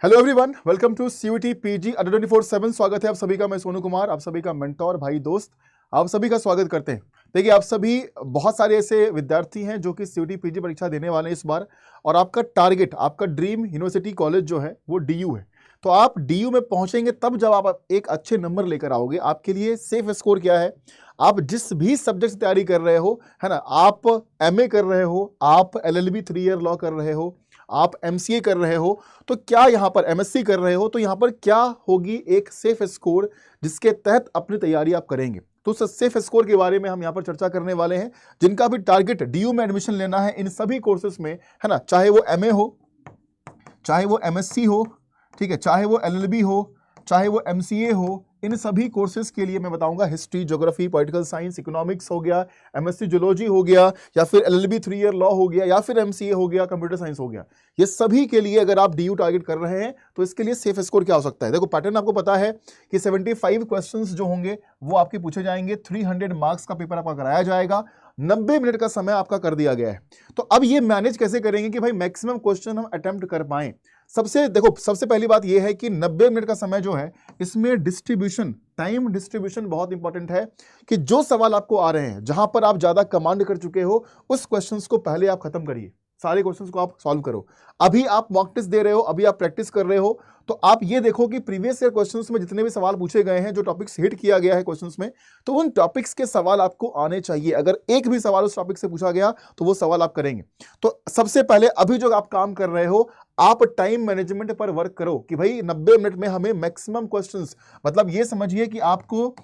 Hello everyone, welcome to CUET PG under 24/7। स्वागत है आप सभी का। मैं सोनू कुमार, आप सभी का मेंटोर, भाई, दोस्त, आप सभी का स्वागत करते हैं। देखिए, आप सभी बहुत सारे ऐसे विद्यार्थी हैं जो कि सीयूटी पीजी परीक्षा देने वाले हैं इस बार, और आपका टारगेट, आपका ड्रीम यूनिवर्सिटी कॉलेज जो है वो डीयू है। तो आप डीयू में पहुंचेंगे तब जब आप एक अच्छे नंबर लेकर आओगे। आपके लिए सेफ स्कोर क्या है? आप जिस भी सब्जेक्ट से तैयारी कर रहे हो, है ना, आप एमए कर रहे हो, आप एलएलबी 3 ईयर लॉ कर रहे हो, आप एमसीए कर रहे हो, तो क्या यहाँ पर एमएससी कर रहे हो, तो यहाँ पर क्या होगी एक सेफ स्कोर जिसके तहत अपनी तैयारी आप करेंगे। तो उस सेफ स्कोर के बारे में हम यहाँ पर चर्चा करने वाले हैं। जिनका भी टारगेट डीयू में एडमिशन लेना है इन सभी कोर्सेज में, है ना, चाहे वो एमए हो, चाहे वो एमएससी हो, ठीक है, चाहे वो एलएलबी हो, चाहे वो एमसीए हो, इन सभी कोर्सेज के लिए मैं बताऊंगा। History, geography, political science, economics हो गया, एमएससी जूलॉजी हो गया, या फिर एलएलबी 3 ईयर लॉ हो गया, या फिर एमसीए हो गया, कंप्यूटर साइंस हो गया, ये सभी के लिए अगर आप डीयू टारगेट कर रहे हैं तो इसके लिए सेफ स्कोर क्या हो सकता है। देखो, पैटर्न आपको पता है कि 75 क्वेश्चंस जो होंगे वो आपके पूछे जाएंगे। 300 मार्क्स का पेपर आपका कराया जाएगा। 90 मिनट का समय आपका कर दिया गया है। तो अब ये मैनेज कैसे करेंगे कि भाई मैक्सिमम क्वेश्चन हम अटेम्प्ट कर पाएं। सबसे पहली बात यह है कि 90 मिनट का समय जो है, इसमें डिस्ट्रीब्यूशन, टाइम डिस्ट्रीब्यूशन बहुत इंपॉर्टेंट है। कि जो सवाल आपको आ रहे हैं, जहां पर आप ज्यादा कमांड कर चुके हो, उस क्वेश्चंस को पहले आप खत्म करिए। सारे क्वेश्चंस को आप सॉल्व करो। अभी आप मॉक टेस्ट दे रहे हो, अभी आप प्रैक्टिस कर रहे हो, तो आप ये देखो कि प्रीवियस ईयर क्वेश्चंस में जितने भी सवाल पूछे गए हैं, जो टॉपिक्स हिट किया गया है क्वेश्चंस में, तो उन टॉपिक्स के सवाल आपको आने चाहिए। अगर एक भी सवाल उस टॉपिक से पूछा गया तो वो सवाल आप करेंगे। तो सबसे पहले अभी जो आप काम कर रहे हो, आप टाइम मैनेजमेंट पर वर्क करो कि भाई 90 मिनट में हमें मैक्सिमम क्वेश्चंस, मतलब ये समझिए कि आपको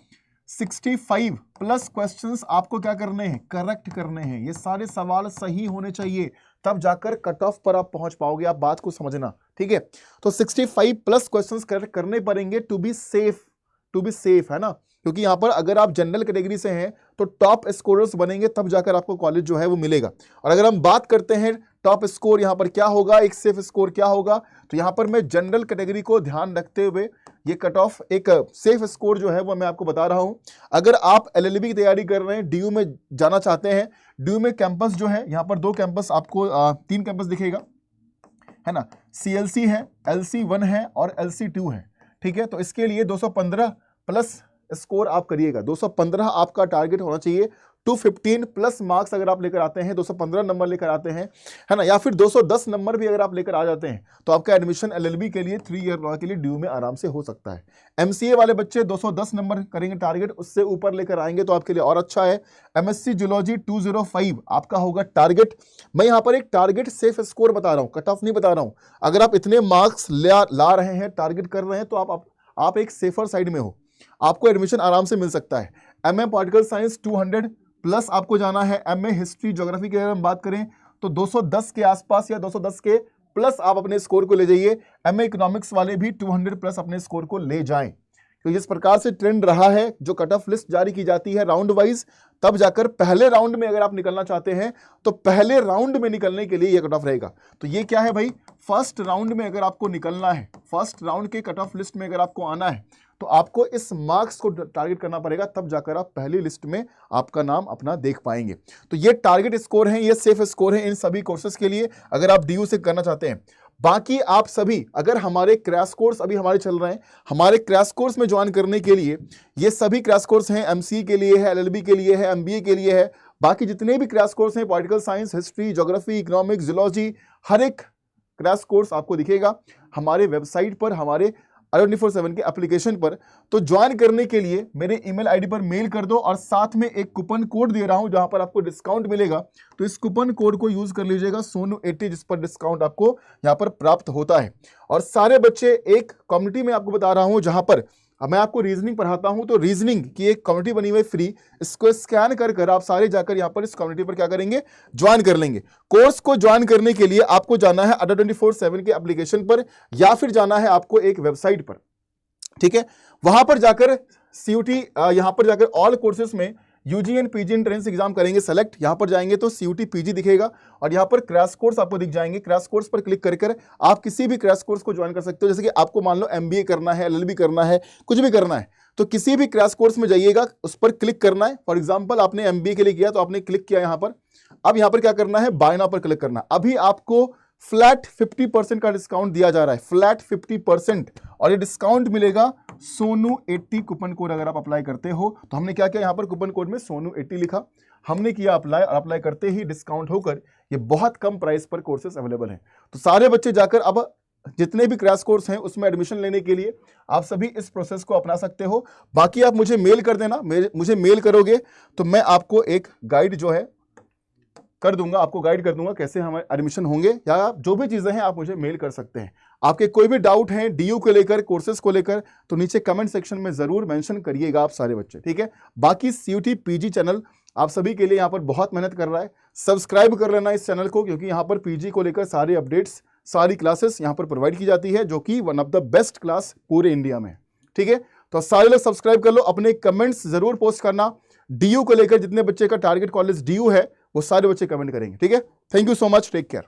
65 प्लस क्वेश्चंस आपको क्या करने हैं, करेक्ट करने हैं। ये सारे सवाल सही होने चाहिए, तब जाकर कट ऑफ पर आप पहुंच पाओगे। आप बात को समझना, ठीक है। तो 65 प्लस क्वेश्चंस करेक्ट करने पड़ेंगे टू बी सेफ, है ना। क्योंकि यहां पर अगर आप जनरल कैटेगरी से हैं तो टॉप स्कोरर्स बनेंगे, तब जाकर आपको कॉलेज जो है वो मिलेगा। और अगर हम बात करते हैं टॉप स्कोर यहां पर क्या होगा, एक सेफ स्कोर क्या होगा, तो यहां पर मैं जनरल कैटेगरी को ध्यान रखते हुए ये कट ऑफ, एक सेफ स्कोर जो है वो मैं आपको बता रहा हूं। अगर आप एलएलबी की तैयारी कर रहे हैं, डीयू में जाना चाहते हैं, डीयू में कैंपस जो है, यहां पर 2 कैंपस आपको, 3 कैंपस दिखेगा, है ना। सीएलसी है, LC1 है और LC2 है, ठीक है। तो इसके लिए 215 प्लस स्कोर आप करिएगा। 215 आपका टारगेट होना चाहिए। 215 प्लस मार्क्स अगर आप लेकर आते हैं, 215 नंबर लेकर आते हैं, है ना, या फिर 210 नंबर भी अगर आप लेकर आ जाते हैं, तो आपका एडमिशन एलएलबी के लिए 3 ईयर लॉ के लिए ड्यू में आराम से हो सकता है। एमसीए वाले बच्चे 210 नंबर करेंगे टारगेट, उससे ऊपर लेकर आएंगे तो आपके लिए और अच्छा है। एमएससी जूलॉजी 205 आपका होगा टारगेट। मैं यहां पर एक टारगेट सेफ स्कोर बता रहा हूं, कट ऑफ नहीं बता रहा हूं। अगर आप इतने मार्क्स ला रहे हैं, टारगेट कर रहे हैं, तो आप एक सेफर साइड में हो, आपको एडमिशन आराम से मिल सकता है। एमए पॉलिटिकल साइंस 200 प्लस आपको जाना है। एमए हिस्ट्री ज्योग्राफी की अगर हम बात करें तो 210 के आसपास या 210 के प्लस आप अपने स्कोर को ले जाइए। एमए इकोनॉमिक्स वाले भी 200 प्लस अपने स्कोर को ले जाएं। तो जिस प्रकार से ट्रेंड रहा है, जो कट ऑफ लिस्ट जारी की जाती है राउंड वाइज, तब जाकर पहले राउंड में अगर आप निकलना चाहते हैं तो पहले राउंड में निकलने के लिए यह कट ऑफ रहेगा। तो ये क्या है भाई, फर्स्ट राउंड में अगर आपको निकलना है, फर्स्ट राउंड के कट ऑफ लिस्ट में अगर आपको आना है, तो आपको इस मार्क्स को टारगेट करना पड़ेगा, तब जाकर आप पहली लिस्ट में आपका नाम अपना देख पाएंगे। तो ये टारगेट स्कोर है, ये सेफ स्कोर है इन सभी कोर्सेज के लिए, अगर आप डीयू से करना चाहते हैं। बाकी आप सभी अगर हमारे क्रैश कोर्स अभी हमारे चल रहे हैं, हमारे क्रैश कोर्स में ज्वाइन करने के लिए, ये सभी क्रैश कोर्स हैं, एमसीए के लिए है, एलएलबी के लिए है, एमबीए के लिए है, बाकी जितने भी क्रैश कोर्स हैं, political science, history, geography, economics, zoology, हर एक क्रैश कोर्स आपको दिखेगा हमारे वेबसाइट पर, हमारे अंडर 24/7 के एप्लीकेशन पर। तो ज्वाइन करने के लिए मेरे ईमेल आईडी पर मेल कर दो, और साथ में एक कूपन कोड दे रहा हूं जहां पर आपको डिस्काउंट मिलेगा। तो इस कूपन कोड को यूज कर लीजिएगा, सोनू80, जिस पर डिस्काउंट आपको यहां पर प्राप्त होता है। और सारे बच्चे एक कम्युनिटी में आपको बता रहा हूं, जहां पर मैं आपको रीजनिंग पढ़ाता हूं, तो रीजनिंग की एक कम्युनिटी बनी हुई फ्री, इसको स्कैन कर आप सारे जाकर यहां पर इस कम्युनिटी पर क्या करेंगे, ज्वाइन कर लेंगे। कोर्स को ज्वाइन करने के लिए आपको जाना है अंडर 24/7 के एप्लीकेशन पर, या फिर जाना है आपको एक वेबसाइट पर, ठीक है। वहां पर जाकर सीयूटी, यहां पर जाकर ऑल कोर्सेज में UG and PG entrance exam करेंगे सेलेक्ट। यहां पर जाएंगे तो सीयूटी पीजी दिखेगा, और यहां पर क्रैश कोर्स आपको दिख जाएंगे। क्रैश कोर्स पर क्लिक कर आप किसी भी क्रैश कोर्स को ज्वाइन कर सकते हो। जैसे कि आपको मान लो एमबीए करना है, एलएलबी करना है, कुछ भी करना है, तो किसी भी क्रैश कोर्स में जाइएगा, उस पर क्लिक करना है। फॉर एग्जांपल आपने एमबीए के लिए किया तो आपने क्लिक किया यहां पर। अब यहां पर क्या करना है, बाय नाउ पर क्लिक करना। अभी आपको फ्लैट 50% का डिस्काउंट दिया जा रहा है, फ्लैट 50%। और ये डिस्काउंट मिलेगा सोनू 80 कूपन कोड अगर आप अप्लाई करते हो। तो हमने क्या किया, यहां पर कूपन कोड में सोनू 80 लिखा, हमने किया अप्लाई, और अप्लाई करते ही डिस्काउंट होकर ये बहुत कम प्राइस पर कोर्सेज अवेलेबल हैं। तो सारे बच्चे जाकर अब जितने भी क्रैश कोर्स हैं उसमें एडमिशन लेने के लिए आप सभी इस प्रोसेस को अपना सकते हो। बाकी आप मुझे मेल कर देना, मुझे मेल करोगे तो मैं आपको एक गाइड जो है कर दूंगा, आपको गाइड कर दूंगा कैसे हमारे एडमिशन होंगे, या जो भी चीजें हैं आप मुझे मेल कर सकते हैं। आपके कोई भी डाउट हैं डीयू को लेकर, कोर्सेज को लेकर, तो नीचे कमेंट सेक्शन में जरूर मेंशन करिएगा आप सारे बच्चे, ठीक है। बाकी सीयूटी पीजी चैनल आप सभी के लिए यहाँ पर बहुत मेहनत कर रहा है, सब्सक्राइब कर लेना इस चैनल को, क्योंकि यहाँ पर पीजी को लेकर सारे अपडेट्स, सारी क्लासेस यहाँ पर प्रोवाइड की जाती है, जो कि one of the best class पूरे इंडिया में, ठीक है। तो सारे लोग सब्सक्राइब कर लो, अपने कमेंट्स जरूर पोस्ट करना। डीयू को लेकर जितने बच्चे का टारगेट कॉलेज डीयू है वो सारे बच्चे कमेंट करेंगे, ठीक है। Thank you so much, take care.